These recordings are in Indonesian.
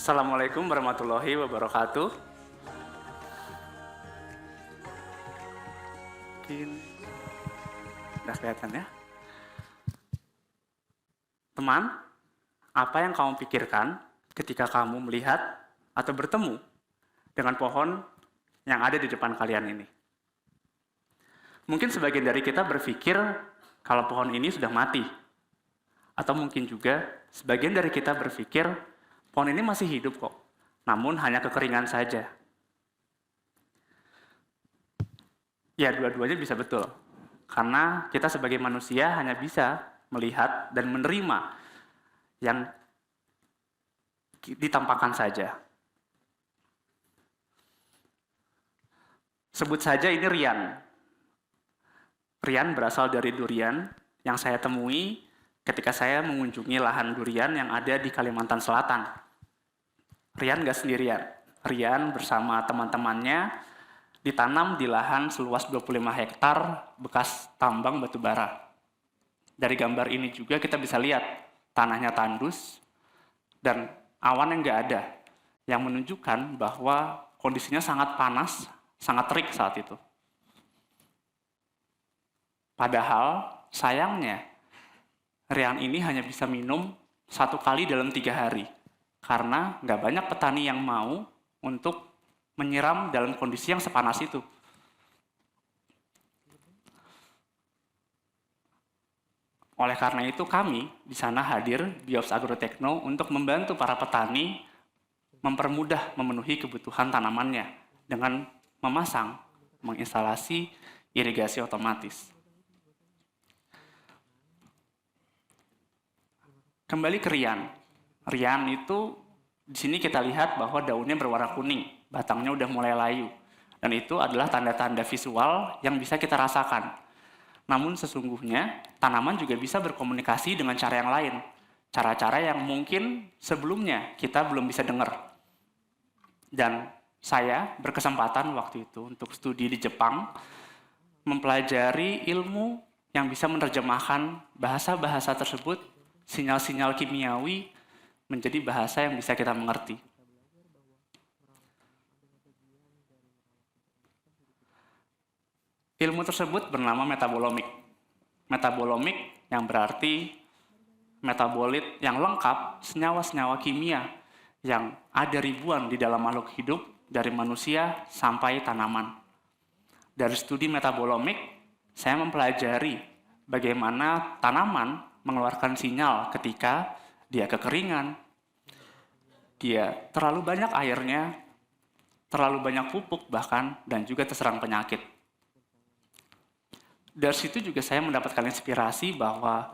Assalamualaikum warahmatullahi wabarakatuh. Mungkin udah kelihatan ya. Teman, apa yang kamu pikirkan ketika kamu melihat atau bertemu dengan pohon yang ada di depan kalian ini? Mungkin sebagian dari kita berpikir kalau pohon ini sudah mati. Atau mungkin juga sebagian dari kita berpikir pohon ini masih hidup kok, namun hanya kekeringan saja. Ya, dua-duanya bisa betul. Karena kita sebagai manusia hanya bisa melihat dan menerima yang ditampakkan saja. Sebut saja ini rian. Rian berasal dari durian yang saya temui ketika saya mengunjungi lahan durian yang ada di Kalimantan Selatan. Rian gak sendirian. Rian bersama teman-temannya ditanam di lahan seluas 25 hektar bekas tambang batu bara. Dari gambar ini juga kita bisa lihat tanahnya tandus dan awan yang gak ada, yang menunjukkan bahwa kondisinya sangat panas, sangat terik saat itu. Padahal sayangnya Rian ini hanya bisa minum 1 kali dalam 3 hari. Karena nggak banyak petani yang mau untuk menyiram dalam kondisi yang sepanas itu. Oleh karena itu kami di sana hadir Biops Agrotechno untuk membantu para petani mempermudah memenuhi kebutuhan tanamannya dengan menginstalasi irigasi otomatis. Kembali ke rian. Rian itu di sini kita lihat bahwa daunnya berwarna kuning, batangnya udah mulai layu. Dan itu adalah tanda-tanda visual yang bisa kita rasakan. Namun sesungguhnya tanaman juga bisa berkomunikasi dengan cara yang lain. Cara-cara yang mungkin sebelumnya kita belum bisa dengar. Dan saya berkesempatan waktu itu untuk studi di Jepang, mempelajari ilmu yang bisa menerjemahkan bahasa-bahasa tersebut, sinyal-sinyal kimiawi, menjadi bahasa yang bisa kita mengerti. Ilmu tersebut bernama metabolomik. Metabolomik yang berarti metabolit yang lengkap, senyawa-senyawa kimia yang ada ribuan di dalam makhluk hidup, dari manusia sampai tanaman. Dari studi metabolomik, saya mempelajari bagaimana tanaman mengeluarkan sinyal ketika dia kekeringan, dia terlalu banyak airnya, terlalu banyak pupuk bahkan, dan juga terserang penyakit. Dari situ juga saya mendapatkan inspirasi bahwa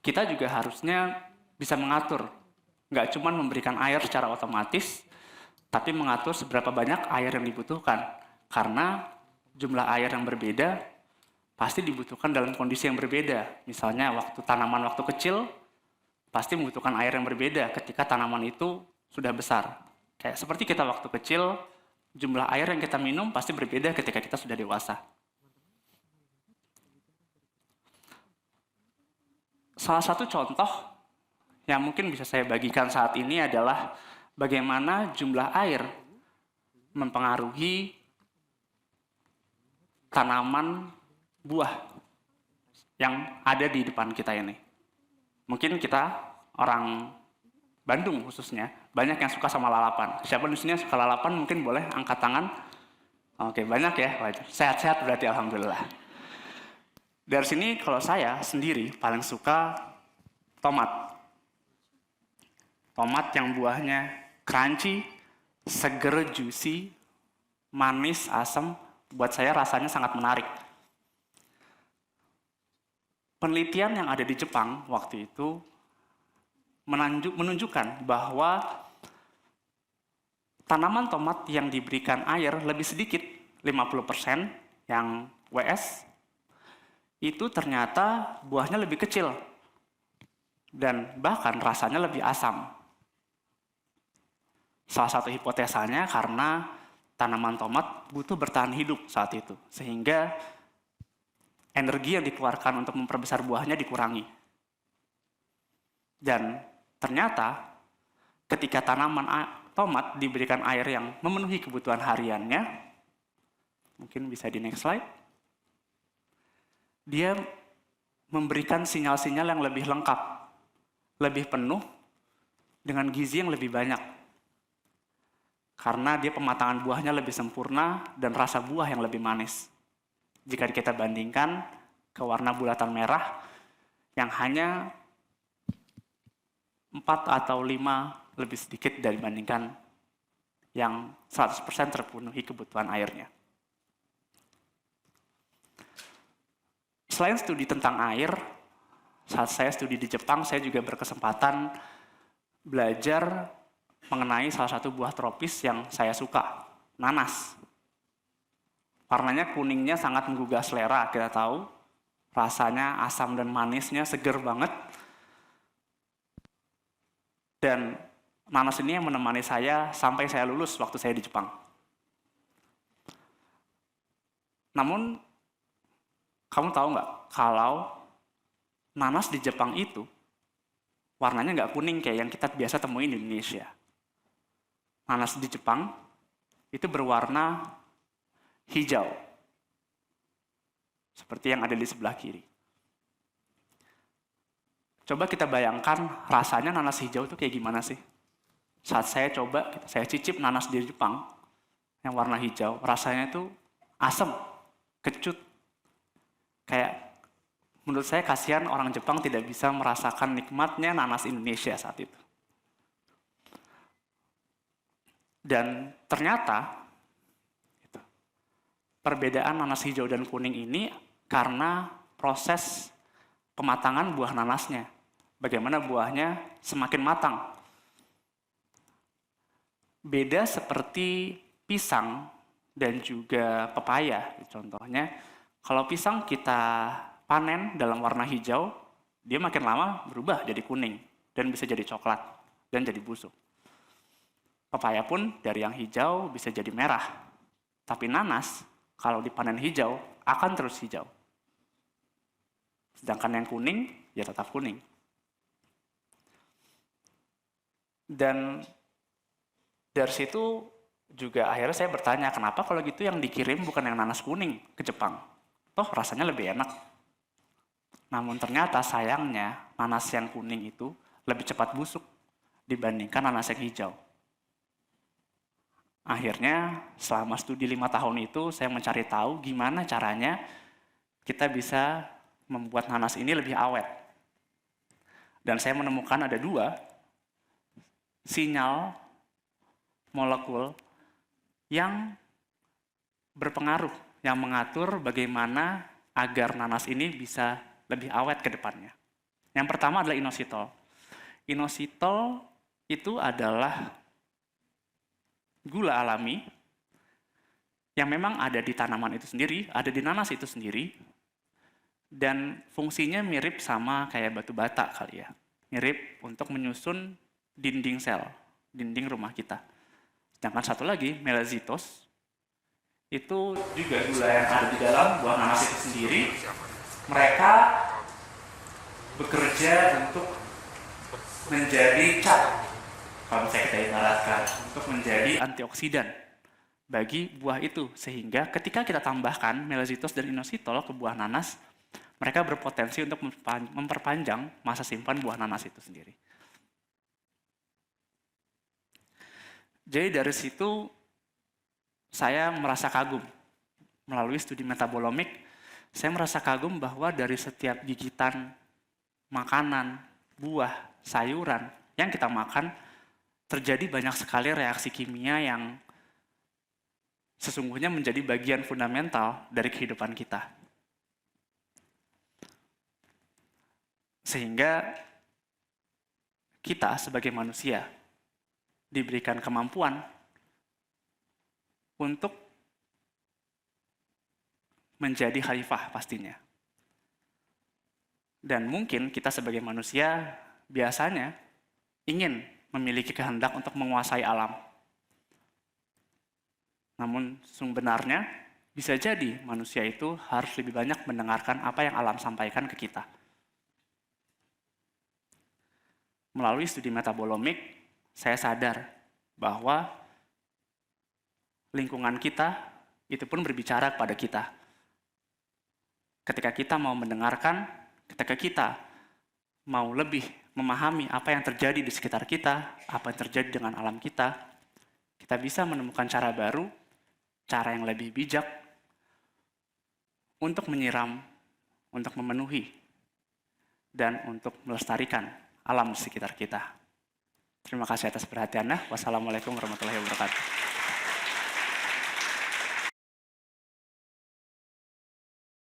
kita juga harusnya bisa mengatur, nggak cuma memberikan air secara otomatis, tapi mengatur seberapa banyak air yang dibutuhkan. Karena jumlah air yang berbeda pasti dibutuhkan dalam kondisi yang berbeda. Misalnya waktu tanaman waktu kecil, pasti membutuhkan air yang berbeda ketika tanaman itu sudah besar. Kayak seperti kita waktu kecil, jumlah air yang kita minum pasti berbeda ketika kita sudah dewasa. Salah satu contoh yang mungkin bisa saya bagikan saat ini adalah bagaimana jumlah air mempengaruhi tanaman buah yang ada di depan kita ini. Mungkin kita orang Bandung khususnya banyak yang suka sama lalapan. Siapa di sini yang suka lalapan mungkin boleh angkat tangan. Oke, banyak ya. Sehat-sehat berarti alhamdulillah. Dari sini kalau saya sendiri paling suka tomat. Tomat yang buahnya crunchy, seger, juicy, manis, asam. Buat saya rasanya sangat menarik. Penelitian yang ada di Jepang waktu itu menunjukkan bahwa tanaman tomat yang diberikan air lebih sedikit, 50% yang WS, itu ternyata buahnya lebih kecil dan bahkan rasanya lebih asam. Salah satu hipotesanya karena tanaman tomat butuh bertahan hidup saat itu, sehingga energi yang dikeluarkan untuk memperbesar buahnya dikurangi. Dan ternyata ketika tomat diberikan air yang memenuhi kebutuhan hariannya, mungkin bisa di next slide, dia memberikan sinyal-sinyal yang lebih lengkap, lebih penuh, dengan gizi yang lebih banyak. Karena dia pematangan buahnya lebih sempurna dan rasa buah yang lebih manis. Jika kita bandingkan ke warna bulatan merah yang hanya 4 atau 5 lebih sedikit dibandingkan yang 100% terpenuhi kebutuhan airnya. Selain studi tentang air, saat saya studi di Jepang, saya juga berkesempatan belajar mengenai salah satu buah tropis yang saya suka, nanas. Warnanya kuningnya sangat menggugah selera, kita tahu. Rasanya asam dan manisnya seger banget. Dan nanas ini yang menemani saya sampai saya lulus waktu saya di Jepang. Namun, kamu tahu nggak kalau nanas di Jepang itu warnanya nggak kuning kayak yang kita biasa temuin di Indonesia. Nanas di Jepang itu berwarna hijau, seperti yang ada di sebelah kiri. Coba kita bayangkan rasanya nanas hijau itu kayak gimana sih? Saat saya cicip nanas di Jepang yang warna hijau, rasanya itu asam, kecut. Kayak menurut saya kasihan orang Jepang tidak bisa merasakan nikmatnya nanas Indonesia saat itu. Dan ternyata perbedaan nanas hijau dan kuning ini karena proses pematangan buah nanasnya. Bagaimana buahnya semakin matang. Beda seperti pisang dan juga pepaya. Contohnya, kalau pisang kita panen dalam warna hijau, dia makin lama berubah jadi kuning dan bisa jadi coklat dan jadi busuk. Pepaya pun dari yang hijau bisa jadi merah. Tapi nanas, kalau dipanen hijau, akan terus hijau. Sedangkan yang kuning, ya tetap kuning. Dan dari situ juga akhirnya saya bertanya, kenapa kalau gitu yang dikirim bukan yang nanas kuning ke Jepang? Toh rasanya lebih enak. Namun ternyata sayangnya, nanas yang kuning itu lebih cepat busuk dibandingkan nanas yang hijau. Akhirnya selama studi 5 tahun itu saya mencari tahu gimana caranya kita bisa membuat nanas ini lebih awet. Dan saya menemukan ada 2 sinyal molekul yang berpengaruh, yang mengatur bagaimana agar nanas ini bisa lebih awet ke depannya. Yang pertama adalah inositol. Inositol itu adalah gula alami yang memang ada di tanaman itu sendiri, ada di nanas itu sendiri, dan fungsinya mirip sama kayak batu bata kali ya. Mirip untuk menyusun dinding sel, dinding rumah kita. Sedangkan satu lagi, melazitos, itu juga gula yang ada di dalam buah nanas itu sendiri. Mereka bekerja untuk menjadi cat, kalau bisa kita ibaratkan, untuk menjadi antioksidan bagi buah itu. Sehingga ketika kita tambahkan melazitos dan inositol ke buah nanas, mereka berpotensi untuk memperpanjang masa simpan buah nanas itu sendiri. Jadi dari situ saya merasa kagum. Melalui studi metabolomik, saya merasa kagum bahwa dari setiap gigitan makanan, buah, sayuran yang kita makan, terjadi banyak sekali reaksi kimia yang sesungguhnya menjadi bagian fundamental dari kehidupan kita. Sehingga kita sebagai manusia diberikan kemampuan untuk menjadi khalifah pastinya. Dan mungkin kita sebagai manusia biasanya ingin memiliki kehendak untuk menguasai alam. Namun sebenarnya bisa jadi manusia itu harus lebih banyak mendengarkan apa yang alam sampaikan ke kita. Melalui studi metabolomik, saya sadar bahwa lingkungan kita itu pun berbicara kepada kita. Ketika kita mau mendengarkan, ketika kita mau lebih memahami apa yang terjadi di sekitar kita, apa yang terjadi dengan alam kita bisa menemukan cara baru, cara yang lebih bijak untuk menyiram, untuk memenuhi, dan untuk melestarikan alam di sekitar kita. Terima kasih atas perhatiannya. Wassalamualaikum warahmatullahi wabarakatuh.